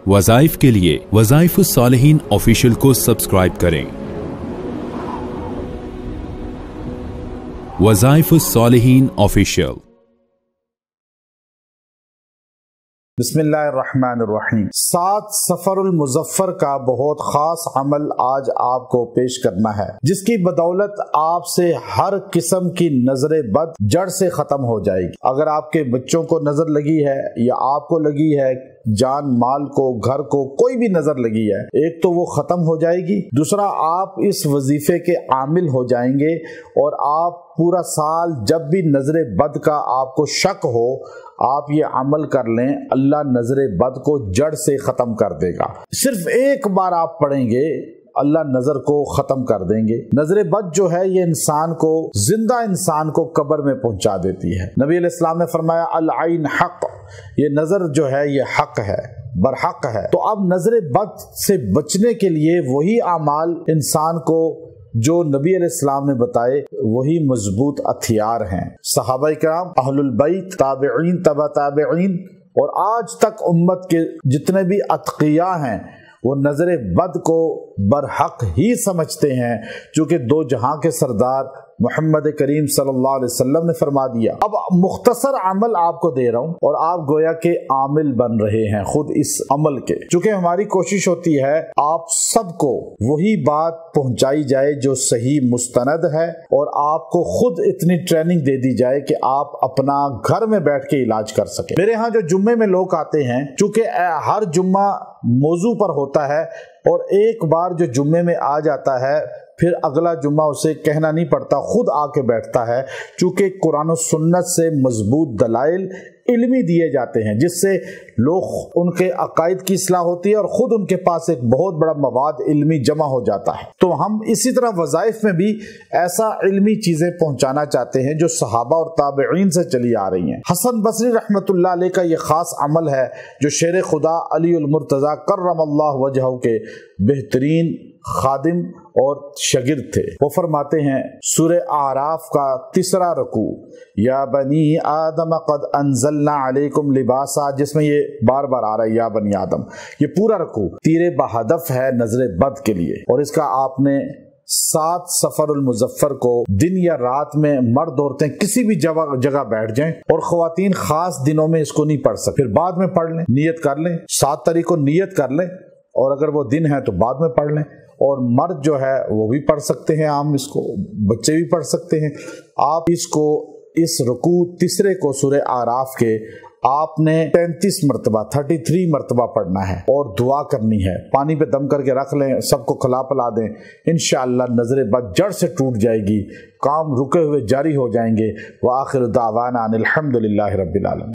वज़ाइफ के लिए वज़ाइफुस्सालिहीन ऑफिशियल को सब्सक्राइब करें। वज़ाइफुस्सालिहीन ऑफिशियल। बिस्मिल्लाहिर्रहमानिर्रहीम। 7 सफरुल मुज़फ्फर का बहुत खास अमल आज आपको पेश करना है, जिसकी बदौलत आपसे हर किस्म की नजर बद जड़ से खत्म हो जाएगी। अगर आपके बच्चों को नजर लगी है या आपको लगी है, जान माल को, घर को, कोई भी नजर लगी है, एक तो वो खत्म हो जाएगी, दूसरा आप इस वजीफे के आमिल हो जाएंगे और आप पूरा साल जब भी नजर बद का आपको शक हो, आप ये अमल कर लें, अल्लाह नजर बद को जड़ से खत्म कर देगा। सिर्फ एक बार आप पढ़ेंगे, अल्लाह नजर को खत्म कर देंगे। नजर बद जो है ये इंसान को, जिंदा इंसान को कब्र में पहुंचा देती है। नबी अलैहिस्सलाम ने फरमाया अल आइन हक, ये नजर जो है ये हक है, बरहक है। तो अब नजर बद से बचने के लिए वही अमाल इंसान को जो नबी अलैहिस्सलाम ने बताए वही मजबूत हथियार हैं। सहाबा इकराम, अहलुल बैत, ताबिईन, तबा ताबिईन और आज तक उम्मत के जितने भी अतकिया हैं वो नजर बद को बरहक ही समझते हैं, चूंकि दो जहां के सरदार मोहम्मद करीम सल्लल्लाहु अलैहि वसल्लम ने फरमा दिया। अब मुख्तसर अमल आपको दे रहा हूं और आप गोया के आमिल बन रहे हैं खुद इस अमल के। चूंकि हमारी कोशिश होती है आप सबको वही बात पहुंचाई जाए जो सही मुस्तनद है और आपको खुद इतनी ट्रेनिंग दे दी जाए कि आप अपना घर में बैठ के इलाज कर सके। मेरे यहाँ जो जुम्मे में लोग आते हैं, चूंकि हर जुम्मा मौजू पर होता है और एक बार जो जुम्मे में आ जाता है फिर अगला जुम्मा उसे कहना नहीं पड़ता, खुद आके बैठता है, चूंकि कुरान और सुन्नत से मजबूत दलाइल इल्मी दिए जाते हैं, जिससे लोग उनके अकायद की इस्लाह होती है और खुद उनके पास एक बहुत बड़ा मवाद इल्मी जमा हो जाता है। तो हम इसी तरह वज़ाइफ में भी ऐसा इल्मी चीजें पहुंचाना चाहते हैं जो सहाबा और ताबिईन से चली आ रही हैं। हसन बसरी रहमतुल्लाह अलैह का ये खास अमल है जो शेर खुदा अली उल मुर्तज़ा कर्रमल्लाहु वजहहू के बेहतरीन खादिम और शागिर्द थे। वो फरमाते हैं सूरह आराफ का 3रा रुकू, या बनी आदम क़द अंज़लना अलैकुम लिबासा, जिसमें ये बार बार आ रहा है या बनी आदम, ये पूरा रुकू तीरे बहदफ है नजर बद के लिए। और इसका आपने 7 सफरुल मुज़फ्फर को दिन या रात में मर्द औरतें किसी भी जगह बैठ जाएं, और ख़वातीन खास दिनों में इसको नहीं पढ़ सकते, फिर बाद में पढ़ लें, नियत कर लें, 7 तारीख को नियत कर लें, और अगर वो दिन है तो बाद में पढ़ लें। और मर्द जो है वो भी पढ़ सकते हैं, आम इसको बच्चे भी पढ़ सकते हैं। आप इसको, इस रुकू 3रे को सूरह आराफ के आपने 33 मरतबा 33 मरतबा पढ़ना है और दुआ करनी है। पानी पे दम करके रख लें, सबको खिला पिला दें, इंशाअल्लाह नजर बद जड़ से टूट जाएगी, काम रुके हुए जारी हो जाएंगे। व आखिर दावाना अनिल हम्दुलिल्लाहि रब्बिल आलमीन।